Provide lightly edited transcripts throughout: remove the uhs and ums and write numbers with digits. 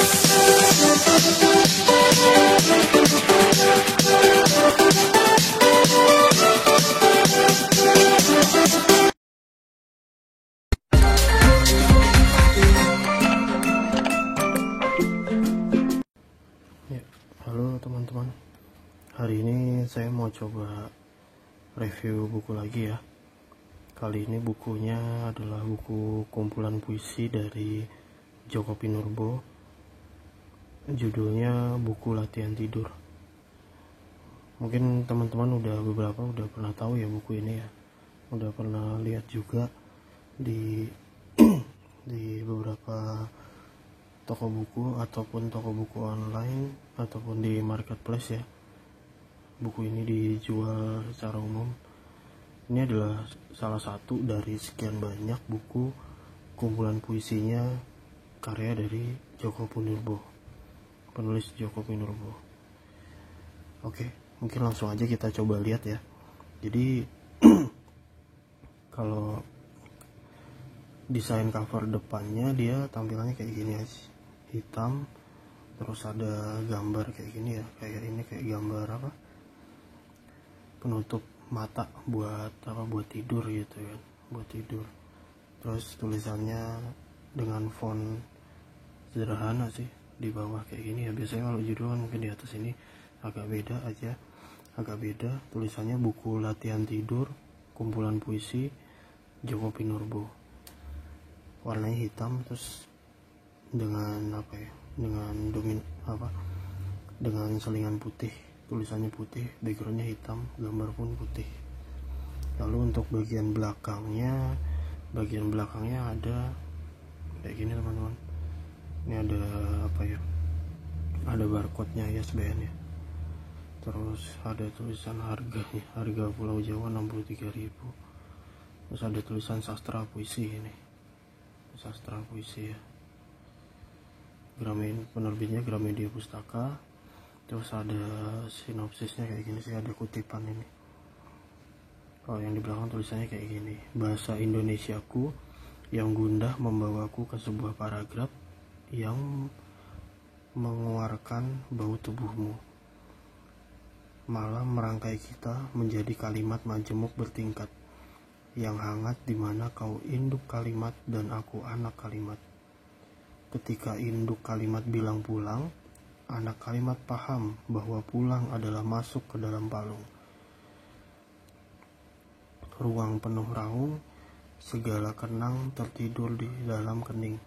Halo teman-teman, hari ini saya mau coba review buku lagi ya. Kali ini bukunya adalah buku kumpulan puisi dari Djoko Pinurbo. Judulnya Buku Latihan Tidur. Mungkin teman-teman udah pernah tahu ya buku ini ya. Udah pernah lihat juga di di beberapa toko buku ataupun toko buku online ataupun di marketplace ya. Buku ini dijual secara umum. Ini adalah salah satu dari sekian banyak buku kumpulan puisinya karya dari Djoko Pinurbo, penulis Djoko Pinurbo. Oke, mungkin langsung aja kita coba lihat ya. Jadi kalau desain cover depannya dia tampilannya kayak gini aja, hitam, terus ada gambar kayak gini ya, kayak ini kayak gambar apa, penutup mata buat tidur gitu kan, buat tidur. Terus tulisannya dengan font sederhana sih di bawah kayak gini ya. Biasanya kalau judul kan mungkin di atas ini agak beda tulisannya Buku Latihan Tidur Kumpulan Puisi Djoko Pinurbo. Warnanya hitam terus dengan dengan selingan putih, tulisannya putih, backgroundnya hitam, gambar pun putih. Lalu untuk bagian belakangnya ada kayak gini teman-teman. Ini ada ada barcode-nya ISBN ya. Terus ada tulisan harga Pulau Jawa 63.000. Terus ada tulisan sastra puisi ini, sastra puisi ya. Penerbitnya Gramedia Pustaka. Terus ada sinopsisnya kayak gini sih, ada kutipan ini. Kalau yang di belakang tulisannya kayak gini, bahasa Indonesiaku yang gundah membawaku ke sebuah paragraf yang mengeluarkan bau tubuhmu, malah merangkai kita menjadi kalimat majemuk bertingkat yang hangat, di mana kau induk kalimat dan aku anak kalimat. Ketika induk kalimat bilang pulang, anak kalimat paham bahwa pulang adalah masuk ke dalam palung. Ruang penuh raung, segala kenang tertidur di dalam kening.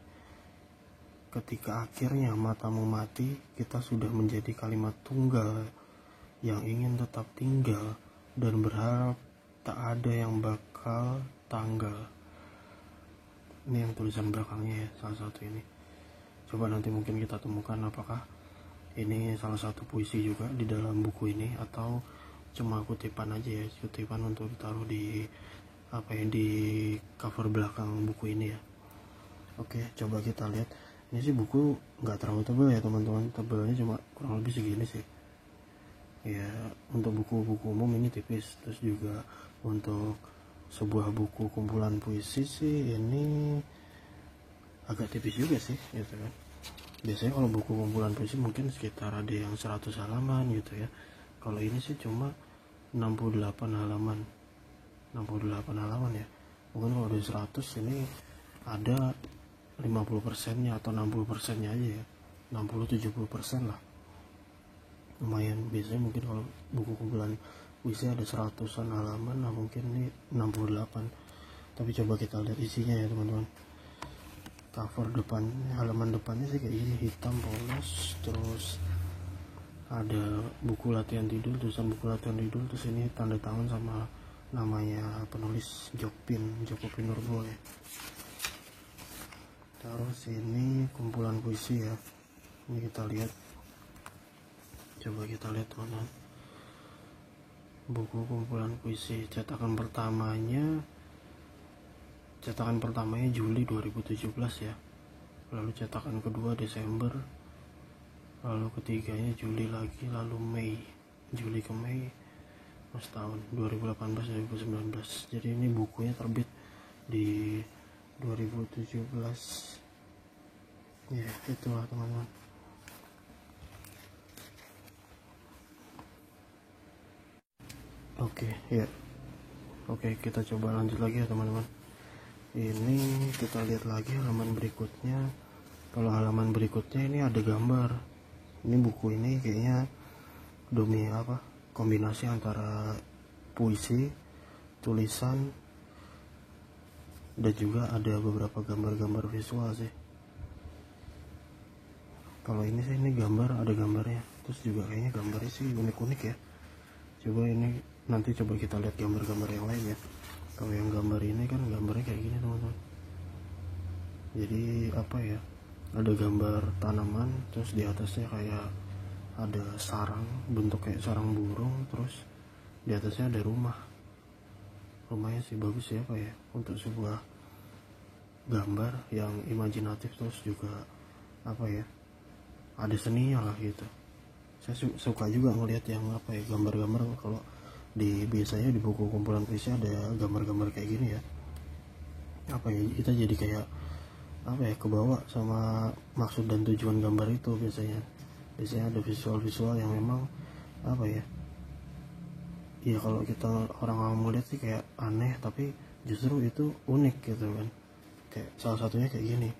Ketika akhirnya matamu mati, kita sudah menjadi kalimat tunggal yang ingin tetap tinggal dan berharap tak ada yang bakal tanggal. Ini yang tulisan belakangnya ya, salah satu ini. Coba nanti mungkin kita temukan apakah ini salah satu puisi juga di dalam buku ini atau cuma kutipan aja ya, kutipan untuk ditaruh di di cover belakang buku ini ya. Oke, coba kita lihat. Ini sih buku nggak terlalu tebal ya teman-teman, tebalnya cuma kurang lebih segini sih ya. Untuk buku-buku umum ini tipis. Terus juga untuk sebuah buku kumpulan puisi sih ini agak tipis juga sih gitu kan. Biasanya kalau buku kumpulan puisi mungkin sekitar ada yang 100 halaman gitu ya. Kalau ini sih cuma 68 halaman ya. Mungkin kalau ada 100 ini ada 50%-nya atau 60%-nya aja ya, 60-70% lah, lumayan. Biasanya mungkin kalau buku kumpulan puisi ada 100-an halaman, nah mungkin ini 68. Tapi coba kita lihat isinya ya teman-teman. Cover depan, halaman depannya sih kayak gini, hitam polos. Terus ada buku latihan tidur, tulisan buku latihan tidur. Terus ini tanda tangan sama namanya penulis Djoko Pinurbo ya. Terus ini kumpulan puisi ya. Ini kita lihat, coba kita lihat teman-teman. Buku kumpulan puisi cetakan pertamanya Juli 2017 ya. Lalu cetakan kedua Desember, lalu ketiganya Juli lagi, lalu Juli ke Mei, tahun 2018-2019. Jadi ini bukunya terbit di 2017 Ya itulah teman-teman. Oke ya, oke kita coba lanjut lagi ya teman-teman. Ini kita lihat lagi halaman berikutnya. Kalau halaman berikutnya ini ada gambar. Ini buku ini kayaknya kombinasi antara puisi, tulisan, dan juga ada beberapa gambar-gambar visual sih. Kalau ini sih ini gambar, ada gambarnya, terus juga kayaknya gambarnya sih unik-unik ya. Coba ini nanti coba kita lihat gambar-gambar yang lain ya. Kalau yang gambar ini kan gambarnya kayak gini teman-teman. Jadi apa ya, ada gambar tanaman, terus di atasnya kayak ada sarang, bentuk kayak sarang burung, terus di atasnya ada rumah. Rumahnya sih bagus ya, kayak untuk sebuah gambar yang imajinatif, terus juga apa ya, ada seninya lah gitu. Saya suka juga ngelihat yang apa ya, gambar-gambar. Kalau biasanya di buku kumpulan puisi ada gambar-gambar kayak gini ya, apa ya, kita jadi kayak apa ya, kebawa sama maksud dan tujuan gambar itu. Biasanya ada visual-visual yang memang apa ya, ya kalau kita orang awam melihat sih kayak aneh, tapi justru itu unik gitu kan. Kayak salah satunya kayak gini.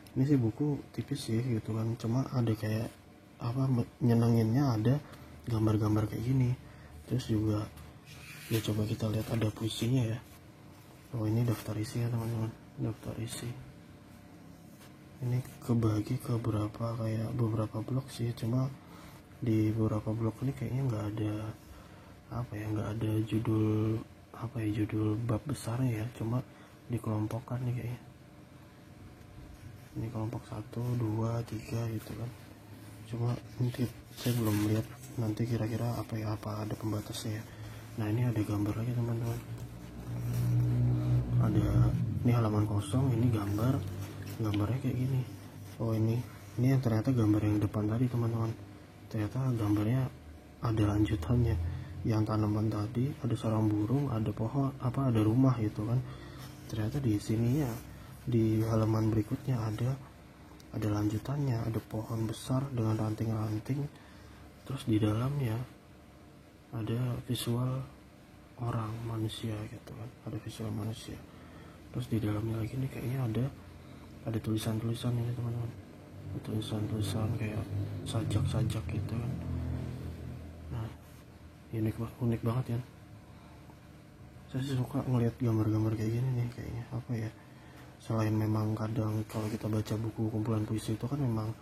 Ini sih buku tipis sih gitu kan, cuma ada kayak apa, nyenenginnya ada gambar-gambar kayak gini. Terus juga ya coba kita lihat ada puisinya ya. Oh ini daftar isi ya teman-teman, daftar isi. Ini kebagi ke beberapa blok sih, cuma di beberapa blok ini kayaknya nggak ada apa ya, nggak ada judul apa ya, judul bab besarnya ya, cuma dikelompokkan nih kayaknya. Ini kelompok 1, 2, 3 gitu kan. Cuma nanti saya belum lihat nanti kira-kira apa ya, apa ada pembatasnya ya. Nah ini ada gambar lagi teman-teman. Ada ini halaman kosong, ini gambarnya kayak gini. Oh ini yang ternyata gambar yang depan tadi teman-teman. Ternyata gambarnya ada lanjutannya. Yang tanaman tadi ada sarang burung, ada pohon, ada rumah gitu kan. Ternyata di sininya, di halaman berikutnya ada lanjutannya, ada pohon besar dengan ranting-ranting, terus di dalamnya ada visual orang, manusia gitu kan, ada visual manusia. Terus di dalamnya lagi nih kayaknya ada tulisan-tulisan ini teman-teman, tulisan-tulisan kayak sajak-sajak gitu kan. Nah unik banget ya. Saya sih suka ngelihat gambar-gambar kayak gini nih, kayaknya apa ya, selain memang kadang kalau kita baca buku kumpulan puisi itu kan memang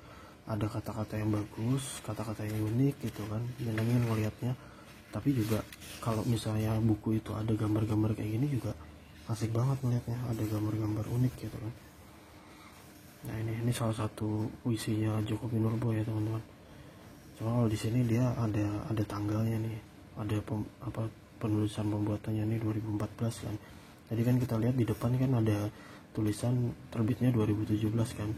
ada kata-kata yang bagus, kata-kata yang unik gitu kan, nyenengin ngelihatnya. Tapi juga kalau misalnya buku itu ada gambar-gambar kayak gini juga asik banget ngelihatnya, ada gambar-gambar unik gitu kan. Nah ini salah satu puisinya Djoko Pinurbo ya teman-teman. Cuma kalau di sini dia ada tanggalnya nih, ada penulisan pembuatannya nih 2014 kan. Tadi kan kita lihat di depan kan ada tulisan terbitnya 2017 kan.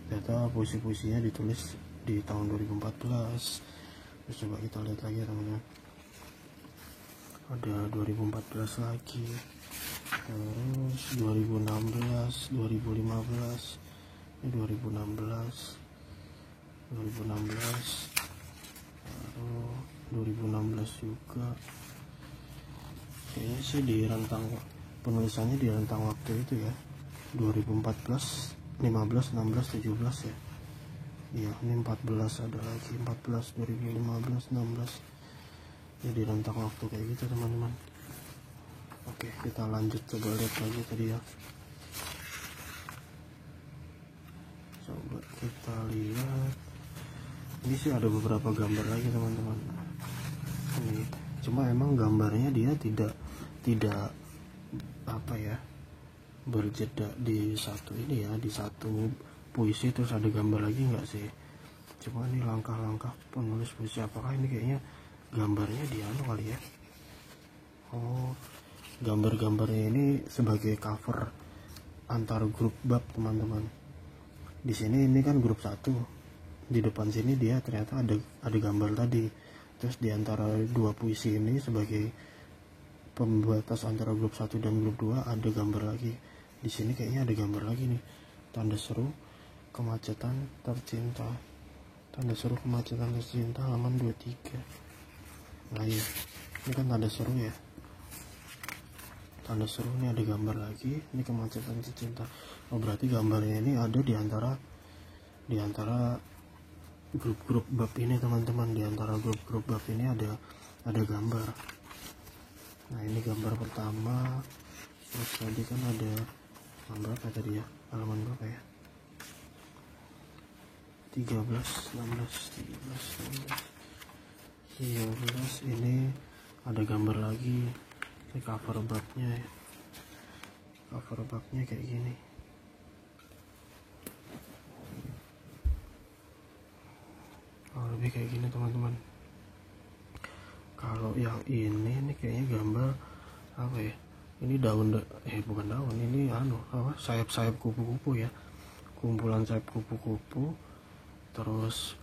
Ternyata puisi-puisinya ditulis di tahun 2014. Terus coba kita lihat lagi ya teman-teman. Ada 2014 lagi. Terus 2016, 2015. Ini 2016. 2016. Lalu 2016 juga. Kayaknya sih di rentang penulisannya di rentang waktu itu ya, 2014, 15, 16, 17 ya. Iya ini 14 ada lagi, 14, 2015, 16 ya, di rentang waktu kayak gitu teman-teman. Oke kita lanjut, coba lihat lagi tadi ya. Coba kita lihat, ini sih ada beberapa gambar lagi teman-teman. Ini cuma emang gambarnya dia tidak apa ya, berjeda di satu ini ya, di satu puisi terus ada gambar lagi enggak sih. Cuma ini langkah-langkah penulis puisi, apakah ini kayaknya gambarnya di kali ya. Oh gambar-gambarnya ini sebagai cover antar grup bab teman-teman. Di sini ini kan grup 1, di depan sini dia ternyata ada gambar tadi. Terus di antara dua puisi ini sebagai pembatas antara grup 1 dan grup 2 ada gambar lagi. Di sini kayaknya ada gambar lagi nih, tanda seru kemacetan tercinta. Tanda seru kemacetan tercinta halaman 23. Nah iya, ini kan tanda seru ya. Tanda seru ini ada gambar lagi, ini kemacetan tercinta. Oh berarti gambarnya ini ada di antara grup-grup bab ini teman-teman. Di antara grup-grup bab ini ada gambar. Nah ini gambar pertama. Terus tadi kan ada gambar apa tadi ya, halaman berapa ya, 13, 16. Ini ada gambar lagi. Ini cover babnya ya. Cover babnya kayak gini. Lebih kayak gini teman-teman. Kalau yang ini kayaknya gambar apa ya, ini bukan daun, ini sayap-sayap kupu-kupu ya, kumpulan sayap kupu-kupu. Terus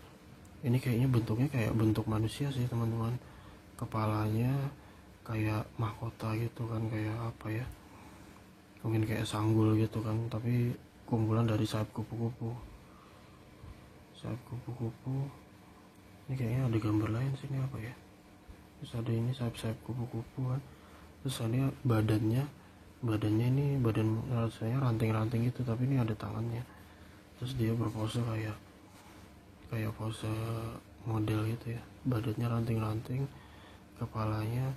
ini kayaknya bentuknya kayak bentuk manusia sih teman-teman, kepalanya kayak mahkota gitu kan, kayak apa ya, mungkin kayak sanggul gitu kan, tapi kumpulan dari sayap kupu-kupu. Ini kayaknya ada gambar lain sini apa ya, terus ada ini sayap-sayap kupu-kupu kan, terus ini badannya ini badan rasanya ranting-ranting gitu, tapi ini ada tangannya, terus dia berpose kayak pose model gitu ya, badannya ranting-ranting, kepalanya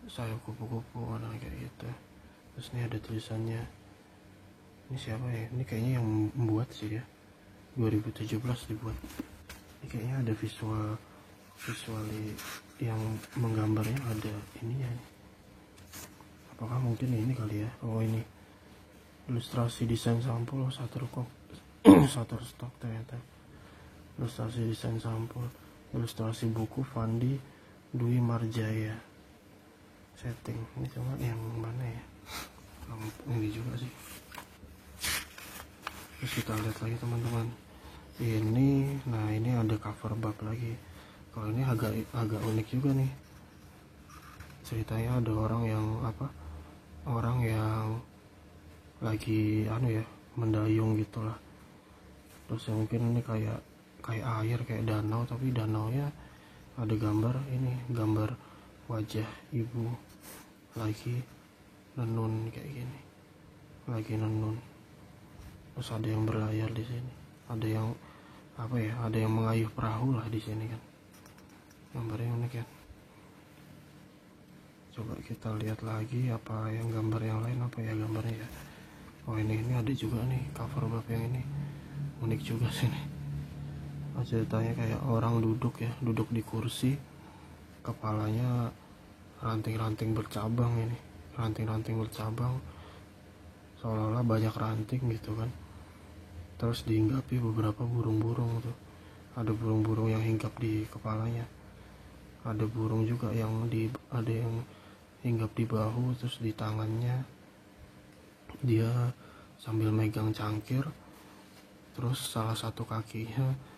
sayap kupu-kupu, warna kayak gitu. Terus ini ada tulisannya, ini siapa ya, ini kayaknya yang membuat sih ya, 2017 dibuat. Ini kayaknya ada visual yang menggambarnya, ada ininya nih. Apakah mungkin ini kali ya? Oh ini ilustrasi desain sampul Shutterstock ternyata. Ilustrasi desain sampul, ilustrasi buku Fandi Dwi Marjaya. Setting ini cuma yang mana ya? Ini juga sih. Terus kita lihat lagi teman-teman. Ini ada cover bab lagi. Kalau ini agak unik juga nih. Ceritanya ada orang yang lagi mendayung gitulah. Terus yang mungkin ini kayak air, kayak danau, tapi danaunya ada gambar wajah ibu lagi nenun kayak gini, lagi nenun. Terus ada yang berlayar di sini, ada yang mengayuh perahu lah di sini kan. Gambarnya unik kan. Coba kita lihat lagi apa yang gambar yang lain, apa ya gambarnya ya. Oh ini ada juga nih cover bab yang ini, unik juga sih nih. Ceritanya kayak orang duduk di kursi, kepalanya ranting-ranting bercabang, seolah-olah banyak ranting gitu kan. Terus dihinggapi beberapa burung-burung tuh, ada burung-burung yang hinggap di kepalanya, ada burung juga ada yang hinggap di bahu. Terus di tangannya dia sambil megang cangkir, terus salah satu kakinya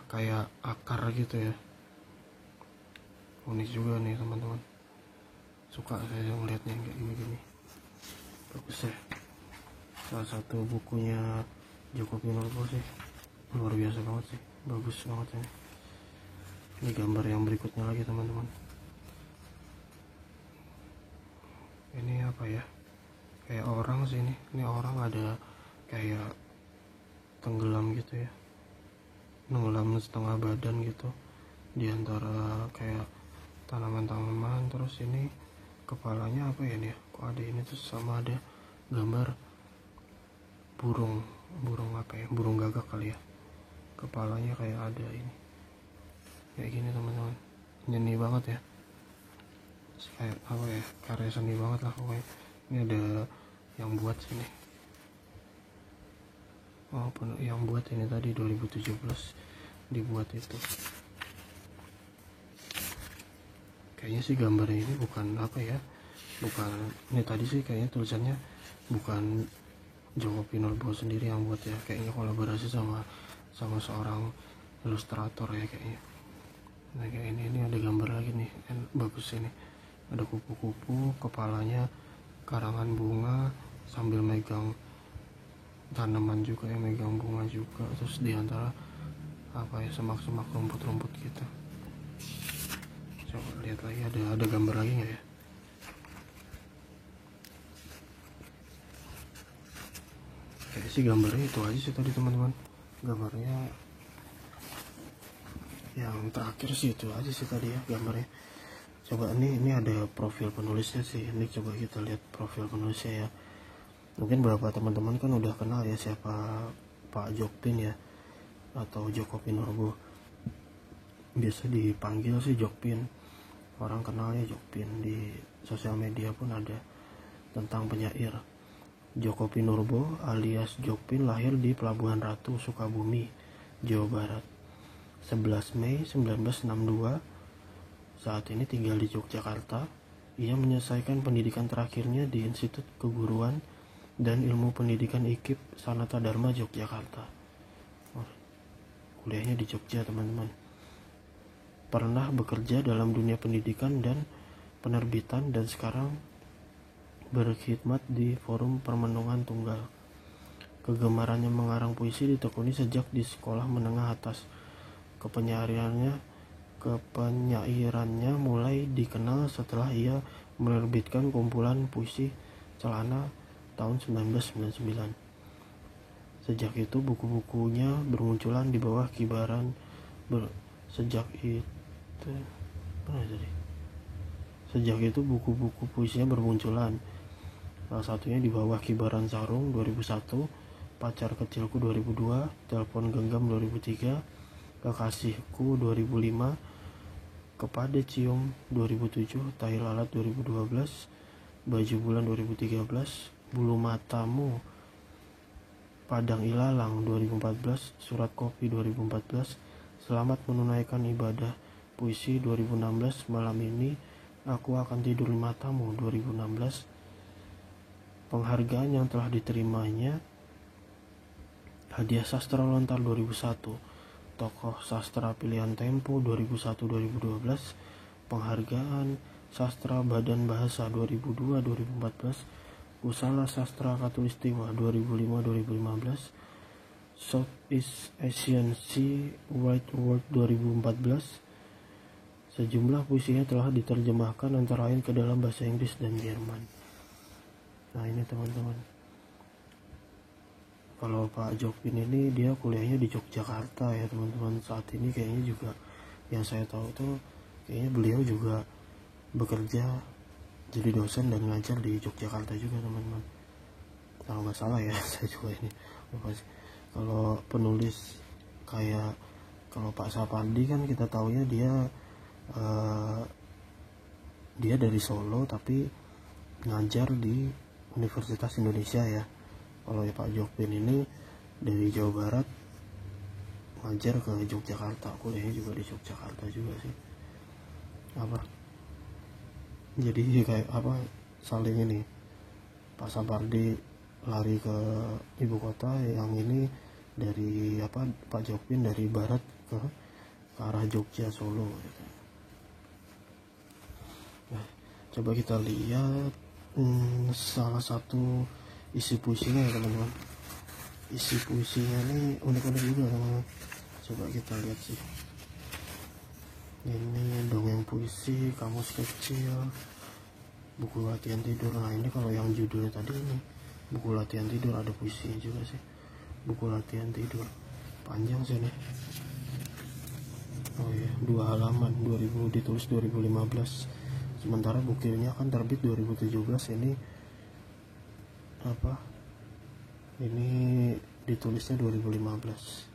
kayak akar gitu ya. Unik juga nih teman-teman, suka saya melihatnya kayak gini. Bagus ya, salah satu bukunya Joko Pinurbo sih, luar biasa banget sih, bagus banget ini. Ini gambar yang berikutnya lagi teman-teman. Ini apa ya, kayak orang sih ini orang ada kayak tenggelam gitu ya, nenggelam setengah badan gitu di antara kayak tanaman-tanaman. Terus ini kepalanya apa ya nih, kok ada ini, terus sama ada gambar burung gagak kali ya, kepalanya kayak ada ini kayak gini teman-teman. Nyeni banget ya, kayak karya seni banget lah pokoknya. Ini ada yang buat sini, yang buat ini tadi 2017 dibuat itu. Kayaknya sih gambarnya ini bukan ini tadi sih kayaknya tulisannya bukan Joko Pinurbo sendiri yang buat ya, kayaknya kolaborasi sama seorang ilustrator ya kayaknya. Nah kayak ini ada gambar lagi nih, bagus ini, ada kupu-kupu, kepalanya karangan bunga sambil megang tanaman juga yang megang bunga juga, terus diantara apa ya, semak-semak rumput-rumput gitu. Coba lihat lagi, ada gambar lagi nggak ya? Kayak sih gambarnya itu aja sih tadi teman-teman, gambarnya yang terakhir sih itu aja sih tadi ya gambarnya. Coba ini ada profil penulisnya sih, ini coba kita lihat profil penulisnya ya. Mungkin beberapa teman-teman kan udah kenal ya siapa Pak Jokpin ya, atau Joko Pinurbo, biasa dipanggil sih Jokpin, orang kenalnya Jokpin. Di sosial media pun ada tentang penyair. Joko Pinurbo alias Jokpin lahir di Pelabuhan Ratu, Sukabumi, Jawa Barat 11 Mei 1962. Saat ini tinggal di Yogyakarta. Ia menyelesaikan pendidikan terakhirnya di Institut Keguruan dan Ilmu Pendidikan IKIP Sanata Dharma Yogyakarta. Kuliahnya di Jogja teman-teman. Pernah bekerja dalam dunia pendidikan dan penerbitan, dan sekarang berkhidmat di Forum Permenungan Tunggal. Kegemarannya mengarang puisi ditekuni sejak di sekolah menengah atas. Kepenyairannya mulai dikenal setelah ia menerbitkan kumpulan puisi Celana tahun 1999. Sejak itu buku-bukunya bermunculan di bawah kibaran Sejak itu buku-buku puisinya bermunculan. Salah satunya di bawah kibaran sarung 2001, Pacar Kecilku 2002, Telepon Genggam 2003, Kekasihku 2005, Kepada Cium 2007, Tai Lalat 2012, Baju Bulan 2013, Bulu Matamu, Padang Ilalang 2014, Surat Kopi 2014, Selamat Menunaikan Ibadah Puisi 2016, Malam Ini Aku Akan Tidur di Matamu 2016. Penghargaan yang telah diterimanya: Hadiah Sastra Lontar 2001, Tokoh Sastra Pilihan Tempo 2001-2012, Penghargaan Sastra Badan Bahasa 2002-2014, Kusala Sastra Katulistiwa 2005-2015, Southeast Asian Sea Wide Award 2014. Sejumlah puisinya telah diterjemahkan antara lain ke dalam bahasa Inggris dan Jerman. Nah ini teman-teman, kalau Pak Jokpin ini dia kuliahnya di Yogyakarta ya teman-teman. Saat ini kayaknya juga yang saya tahu tuh kayaknya beliau juga bekerja jadi dosen dan ngajar di Yogyakarta juga teman-teman, kalau nggak salah ya. Saya juga ini lupa sih. Kalau penulis kayak kalau Pak Sapardi kan kita taunya dia dari Solo tapi ngajar di Universitas Indonesia ya. Kalau ya Pak Jokpin ini dari Jawa Barat ngajar ke Yogyakarta, kuliahnya juga di Yogyakarta juga sih. Jadi kayak saling ini, Pak Sapardi lari ke ibu kota, yang ini dari Pak Jokpin dari barat ke arah Jogja, Solo gitu. Nah, coba kita lihat salah satu isi puisinya ya teman-teman. Isi puisinya ini unik-unik juga teman-teman. Coba kita lihat sih. Ini dongeng puisi, kamus kecil, buku latihan tidur. Nah ini kalau yang judulnya tadi ini buku latihan tidur, ada puisinya juga sih. Buku latihan tidur panjang sih nih. Oh iya, 2 halaman, ditulis 2015. Sementara bukunya kan terbit 2017. Ini ditulisnya 2015.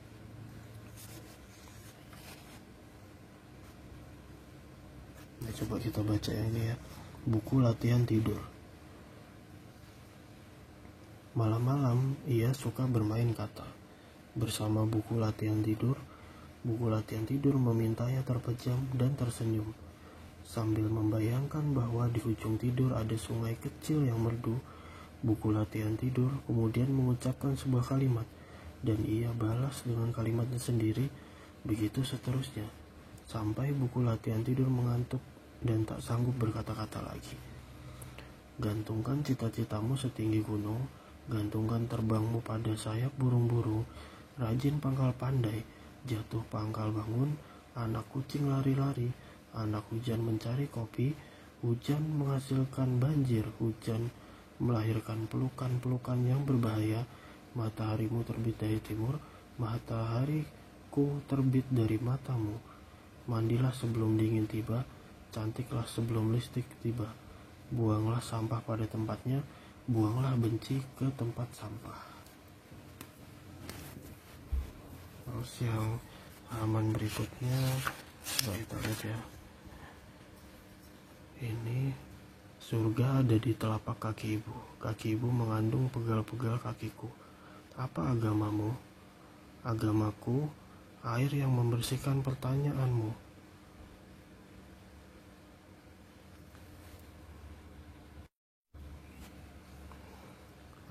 Nah, coba kita baca yang ini ya. Buku latihan tidur. Malam-malam ia suka bermain kata. Bersama buku latihan tidur, buku latihan tidur memintanya terpejam dan tersenyum, sambil membayangkan bahwa di ujung tidur ada sungai kecil yang merdu. Buku latihan tidur kemudian mengucapkan sebuah kalimat, dan ia balas dengan kalimatnya sendiri, begitu seterusnya, sampai buku latihan tidur mengantuk dan tak sanggup berkata-kata lagi. Gantungkan cita-citamu setinggi gunung, Gantungkan terbangmu pada sayap burung-burung, rajin pangkal pandai, jatuh pangkal bangun, anak kucing lari-lari, anak hujan mencari kopi, hujan menghasilkan banjir, hujan melahirkan pelukan-pelukan yang berbahaya, mataharimu terbit dari timur, matahariku terbit dari matamu. Mandilah sebelum dingin tiba, cantiklah sebelum listrik tiba. Buanglah sampah pada tempatnya, buanglah benci ke tempat sampah. Terus yang halaman berikutnya, coba kita lihat ya. Ini surga ada di telapak kaki ibu. Kaki ibu mengandung pegal-pegal kakiku. Apa agamamu? Agamaku, air yang membersihkan pertanyaanmu.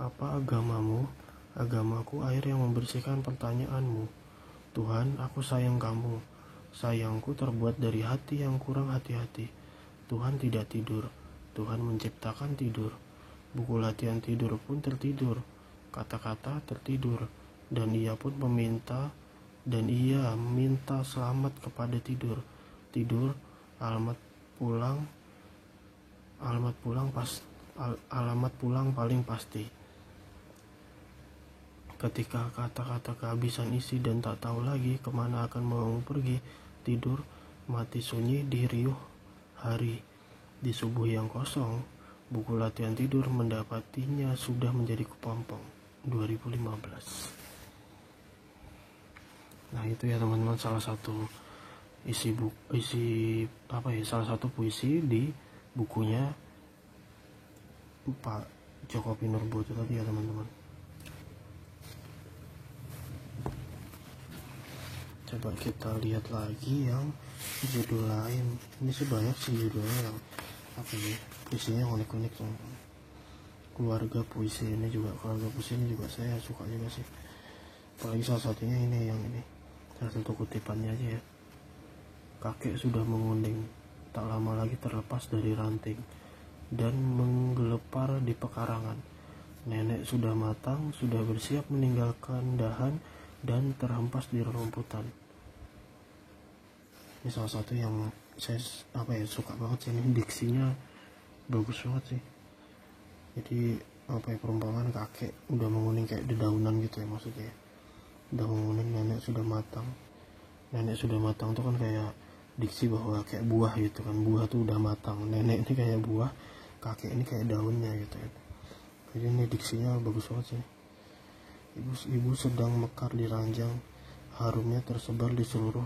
Apa agamamu? Agamaku, air yang membersihkan pertanyaanmu. Tuhan, aku sayang kamu. Sayangku terbuat dari hati yang kurang hati-hati. Tuhan tidak tidur. Tuhan menciptakan tidur. Buku latihan tidur pun tertidur. Kata-kata tertidur. Dan ia minta selamat kepada tidur. Tidur, alamat pulang paling pasti. Ketika kata-kata kehabisan isi dan tak tahu lagi kemana akan mau pergi, tidur, mati sunyi di riuh hari. Di subuh yang kosong, buku latihan tidur mendapatinya sudah menjadi kepompong. 2015. Nah itu ya teman-teman, salah satu salah satu puisi di bukunya Pak Djoko Pinurbo itu tadi ya teman-teman. Coba kita lihat lagi yang judul lain. Ini sih banyak sih judulnya yang puisinya unik-unik teman-teman. Keluarga puisi ini juga saya suka juga sih. Apalagi salah satunya ini, salah satu kutipannya aja ya. Kakek sudah menguning, tak lama lagi terlepas dari ranting dan menggelepar di pekarangan. Nenek sudah matang, sudah bersiap meninggalkan dahan dan terhempas di rumputan. Ini salah satu yang saya suka banget sih, ini diksinya bagus banget sih. Jadi perumpamaan kakek udah menguning kayak dedaunan gitu ya maksudnya. Udah menguning, nenek sudah matang. Nenek sudah matang tuh kan kayak diksi bahwa kayak buah gitu kan, buah tuh udah matang. Nenek ini kayak buah, kakek ini kayak daunnya gitu ya. Jadi ini diksinya bagus banget sih. Ibu sedang mekar di ranjang, harumnya tersebar di seluruh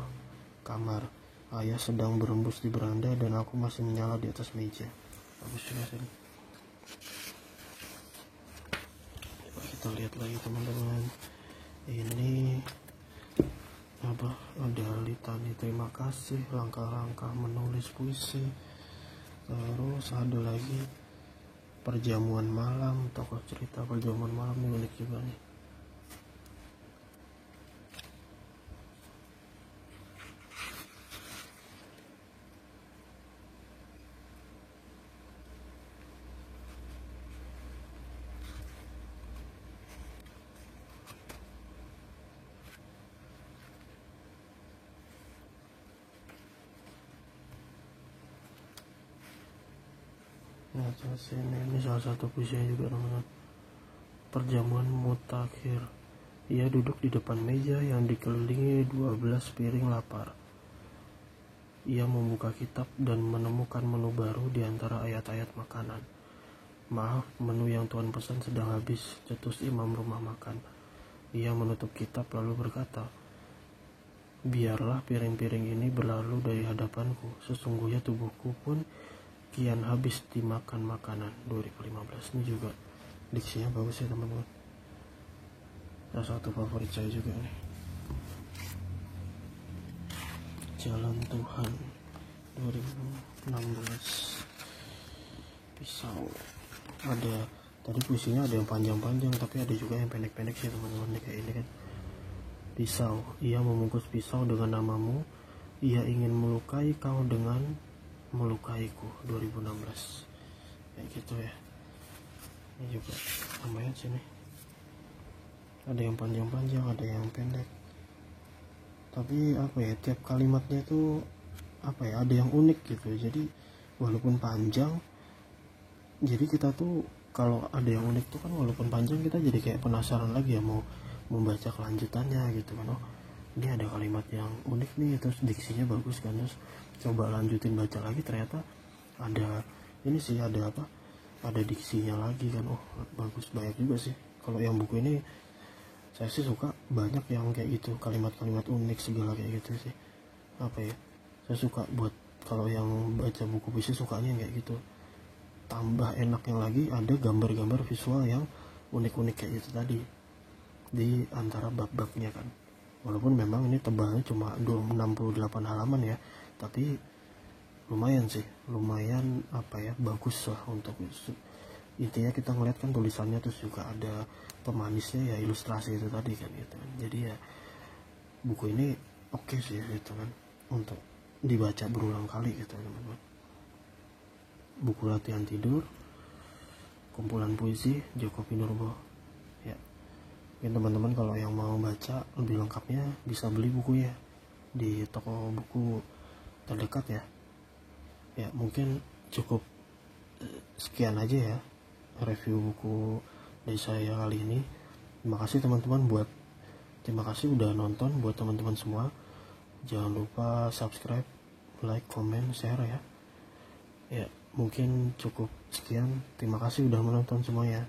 kamar. Ayah sedang berembus di beranda dan aku masih menyala di atas meja. Bagus juga sih. Coba kita lihat lagi teman-teman. Ini ada litani terima kasih, langkah-langkah menulis puisi. Terus ada lagi perjamuan malam, tokoh cerita perjamuan malam ini unik juga nih. Nah, ini salah satu puisinya juga teman-teman. Perjamuan mutakhir. Ia duduk di depan meja yang dikelilingi 12 piring lapar. Ia membuka kitab dan menemukan menu baru di antara ayat-ayat makanan. Maaf, menu yang Tuhan pesan sedang habis, cetus imam rumah makan. Ia menutup kitab lalu berkata, biarlah piring-piring ini berlalu dari hadapanku. Sesungguhnya tubuhku pun kian habis dimakan makanan. 2015. Ini juga diksinya bagus ya teman-teman. Salah satu favorit saya juga nih. Jalan Tuhan 2016. Pisau. Ada tadi puisinya ada yang panjang-panjang tapi ada juga yang pendek-pendek sih teman-teman, kayak ini kan. Pisau. Ia membungkus pisau dengan namamu. Ia ingin melukai kau dengan melukaiku. 2016. Kayak gitu ya. Ini juga lumayan sih nih. ada yang panjang-panjang, ada yang pendek. Tapi apa ya, tiap kalimatnya itu apa ya, ada yang unik gitu. Jadi walaupun panjang, jadi kita tuh kalau ada yang unik tuh kan, walaupun panjang kita jadi kayak penasaran lagi ya, mau membaca kelanjutannya gitu kan. Oh, ini ada kalimat yang unik nih, terus diksinya bagus kan, terus coba lanjutin baca lagi, ternyata ada ini sih, ada apa, ada diksinya lagi kan. Oh bagus, banyak juga sih. Kalau yang buku ini saya sih suka banyak yang kayak gitu, kalimat-kalimat unik segala kayak gitu sih. Apa ya, saya suka buat kalau yang baca buku puisi sukanya kayak gitu. Tambah enaknya lagi ada gambar-gambar visual yang unik-unik kayak gitu tadi di antara bab-babnya kan. Walaupun memang ini tebalnya cuma 68 halaman ya, tapi lumayan sih, lumayan apa ya, bagus lah untuk intinya kita ngeliat kan tulisannya, terus juga ada pemanisnya ya, ilustrasi itu tadi kan gitu. Jadi ya buku ini oke sih gitu kan, untuk dibaca berulang kali gitu teman-teman. Buku latihan tidur, kumpulan puisi Djoko Pinurbo ya. Mungkin teman-teman kalau yang mau baca lebih lengkapnya bisa beli bukunya di toko buku terdekat ya. Ya mungkin cukup sekian aja ya review buku dari saya kali ini. Terima kasih teman-teman, terima kasih udah nonton. Buat teman-teman semua, jangan lupa subscribe, like, comment, share ya. Ya mungkin cukup sekian. Terima kasih udah menonton semuanya.